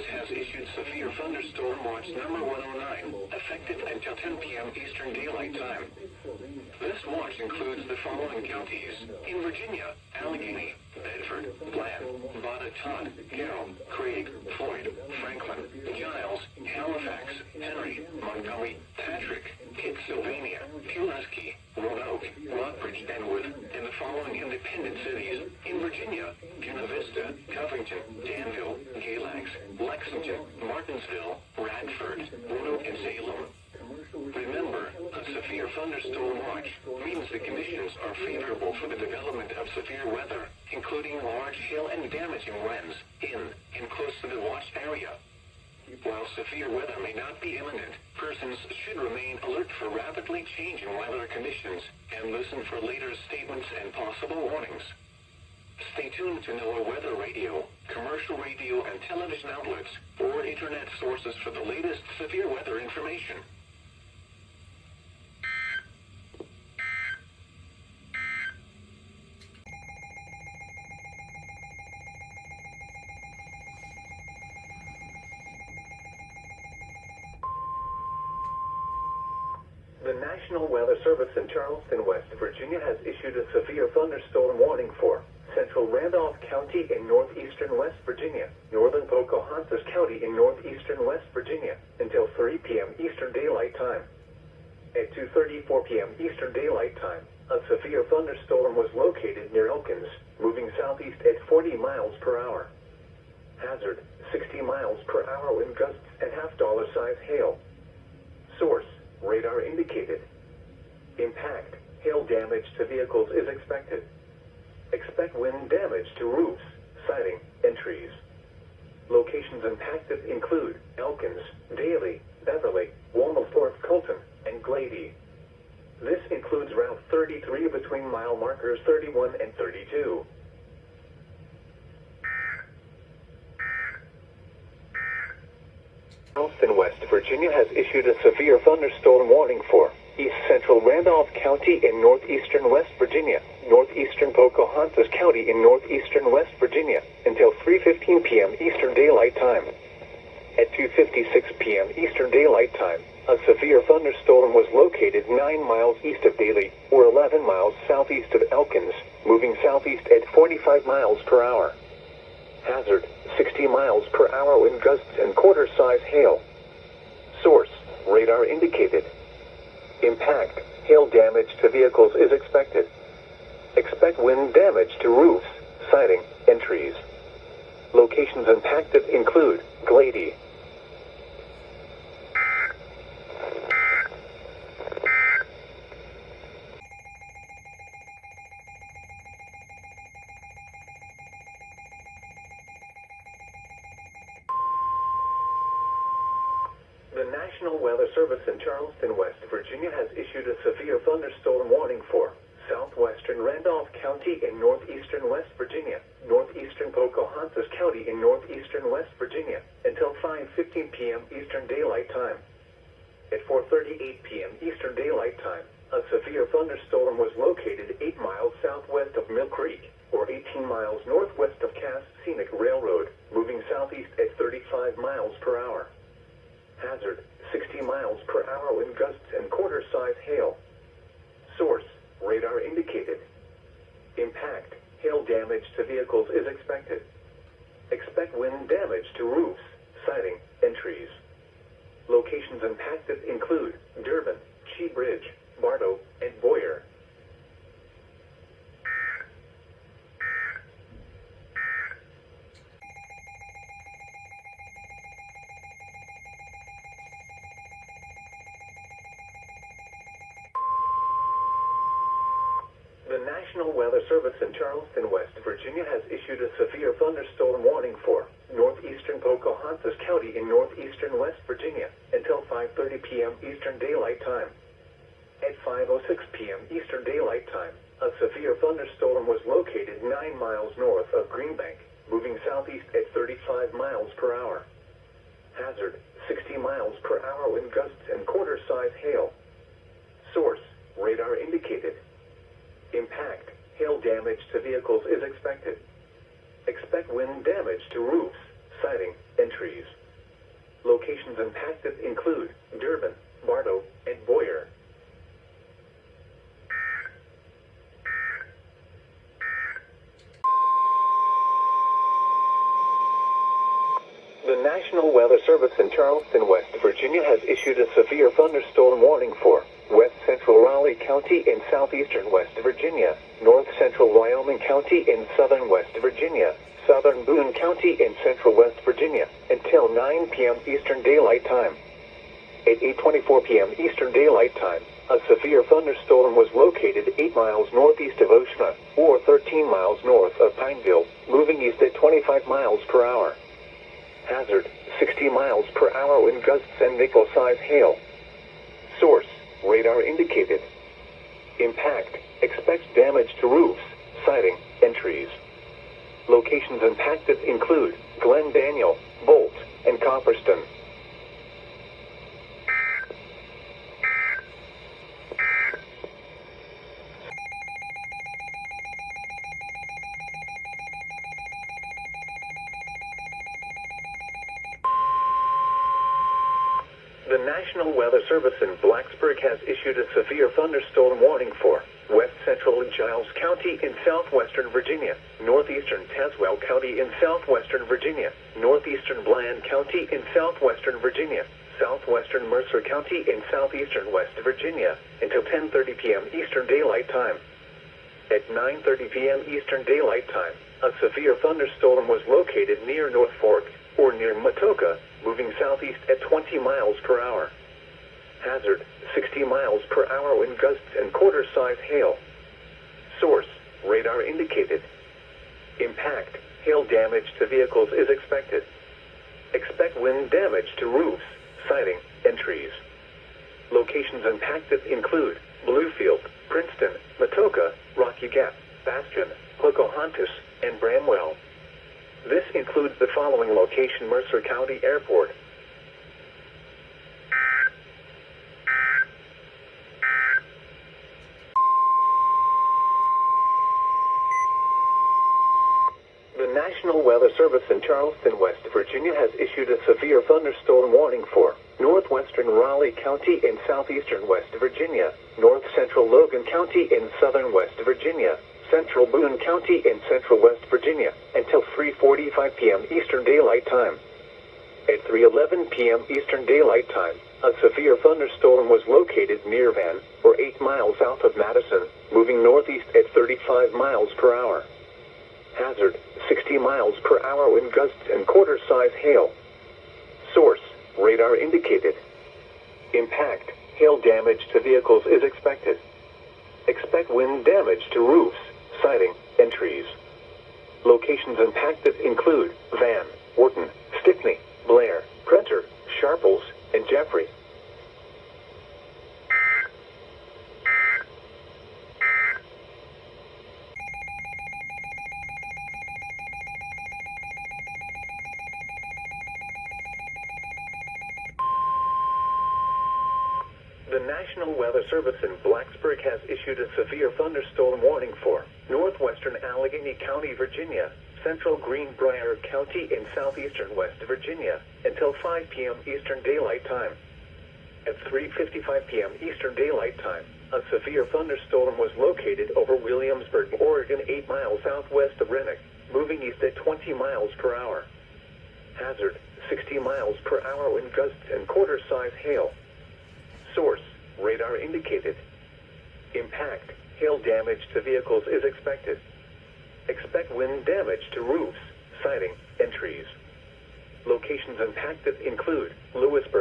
Service has issued severe thunderstorm watch number 109, effective until 10 p.m. Eastern Daylight Time. This watch includes the following counties: in Virginia: Allegheny, Bedford, Bland, Botetourt, Carroll, Craig, Floyd, Franklin, Giles, Halifax, Henry, Montgomery, Patrick, Pittsylvania, Pulaski, Roanoke, Rockbridge, and Wood, and the following independent cities: in Virginia: Buena Vista, Covington, Danville, Galax, Lexington, Martinsville, Radford, Roanoke, and Salem. Remember, a severe thunderstorm watch means the conditions are favorable for the development of severe weather, including large hail and damaging winds in and close to the watch area. While severe weather may not be imminent, persons should remain alert for rapidly changing weather conditions and listen for later statements and possible warnings. Stay tuned to NOAA weather radio, commercial radio and television outlets, or internet sources for the latest severe weather information. The National Weather Service in Charleston, West Virginia has issued a severe thunderstorm warning for central Randolph County in northeastern West Virginia, northern Pocahontas County in northeastern West Virginia, until 3 p.m. Eastern Daylight Time. At 2:34 p.m. Eastern Daylight Time, a severe thunderstorm was located near Elkins, moving southeast at 40 miles per hour. Hazard: 60 miles per hour wind gusts and half-dollar size hail. Source: radar indicated. Impact: hail damage to vehicles is expected. Expect wind damage to roofs, siding, and trees. Locations impacted include Elkins, Daly, Beverly, Waldorf, Colton, and Glady. This includes Route 33 between mile markers 31 and 32. Charleston, West Virginia has issued a severe thunderstorm warning for east central Randolph County in northeastern West Virginia, northeastern Pocahontas County in northeastern West Virginia, until 3:15 p.m. Eastern Daylight Time. At 2:56 p.m. Eastern Daylight Time, a severe thunderstorm was located 9 miles east of Daly, or 11 miles southeast of Elkins, moving southeast at 45 miles per hour. Hazard: 60 miles per hour wind gusts and quarter-size hail. Source: radar indicated. Impact: hail damage to vehicles is expected. Expect wind damage to roofs, siding, and trees. Locations impacted include Glady. The National Weather Service in Charleston, West Virginia has issued a severe thunderstorm warning for southwestern Randolph County in northeastern West Virginia, northeastern Pocahontas County in northeastern West Virginia, until 5:15 p.m. Eastern Daylight Time. At 4:38 p.m. Eastern Daylight Time, a severe thunderstorm was located 8 miles southwest of Mill Creek, or 18 miles northwest of Cass Scenic Railroad, moving southeast at 35 miles per hour. Hazard: 60 miles per hour wind gusts and quarter-size hail. Source: radar indicated. Impact: hail damage to vehicles is expected. Expect wind damage to roofs, siding, and trees. Locations impacted include Durbin, Chee Bridge, Bartow, and Boyer. The National Weather Service in Charleston, West Virginia has issued a severe thunderstorm warning for northeastern Pocahontas County in northeastern West Virginia until 5:30 p.m. Eastern Daylight Time. At 5:06 p.m. Eastern Daylight Time, a severe thunderstorm was located 9 miles north of Greenbank, moving southeast at 35 miles per hour. Hazard: 60 miles per hour wind gusts and quarter-size hail. Source: radar indicated. Impact: hail damage to vehicles is expected. Expect wind damage to roofs, siding, and trees. Locations impacted include Durban, Bardo, and Boyer. The National Weather Service in Charleston, West Virginia has issued a severe thunderstorm warning for West Central Raleigh County in southeastern West Virginia, North Central Wyoming County in southern West Virginia, Southern Boone County in central West Virginia, until 9 p.m. Eastern Daylight Time. At 8:24 p.m. Eastern Daylight Time, a severe thunderstorm was located 8 miles northeast of Oshna, or 13 miles north of Pineville, moving east at 25 miles per hour. Hazard, 60 miles per hour wind gusts and nickel-size hail. Source, radar indicated. Impact, expect damage to roofs, siding, and trees. Locations impacted include Glen Daniel, Bolt, and Copperston. The National Weather Service in Blacksburg has issued a severe thunderstorm warning for West Central Giles County in southwestern Virginia, northeastern Tazewell County in southwestern Virginia, northeastern Bland County in southwestern Virginia, southwestern Mercer County in southeastern West Virginia, until 10:30 p.m. Eastern Daylight Time. At 9:30 p.m. Eastern Daylight Time, a severe thunderstorm was located near North Fork, or near Matoka, moving southeast at 20 miles per hour. Hazard, 60 miles per hour wind gusts and quarter-size hail. Source, radar indicated. Impact, hail damage to vehicles is expected. Expect wind damage to roofs, siding, and trees. Locations impacted include Bluefield, Princeton, Matoka, Rocky Gap, Bastion, Pocahontas, and Bramwell. This includes the following location: Mercer County Airport. The National Weather Service in Charleston, West Virginia has issued a severe thunderstorm warning for northwestern Raleigh County in southeastern West Virginia, north central Logan County in southern West Virginia, central Boone County in central West Virginia, until 3:45 p.m. Eastern Daylight Time. At 3:11 p.m. Eastern Daylight Time, a severe thunderstorm was located near Van, or 8 miles south of Madison, moving northeast at 35 miles per hour. Hazard, 60 miles per hour wind gusts and quarter-size hail. Source, radar indicated. Impact, hail damage to vehicles is expected. Expect wind damage to roofs, siding, and trees. Locations impacted include Van, Wharton, Stickney, Blair, Prenter, Sharples, and Jeffrey. The National Weather Service in Blacksburg has issued a severe thunderstorm warning for northwestern Allegheny County, Virginia, central Greenbrier County in southeastern West Virginia, until 5 p.m. Eastern Daylight Time. At 3:55 p.m. Eastern Daylight Time, a severe thunderstorm was located over Williamsburg, Oregon, 8 miles southwest of Renwick, moving east at 20 miles per hour. Hazard, 60 miles per hour wind gusts and quarter-size hail. Source, radar indicated. Impact, hail damage to vehicles is expected. Expect wind damage to roofs, siding, and trees. Locations impacted include Lewisburg,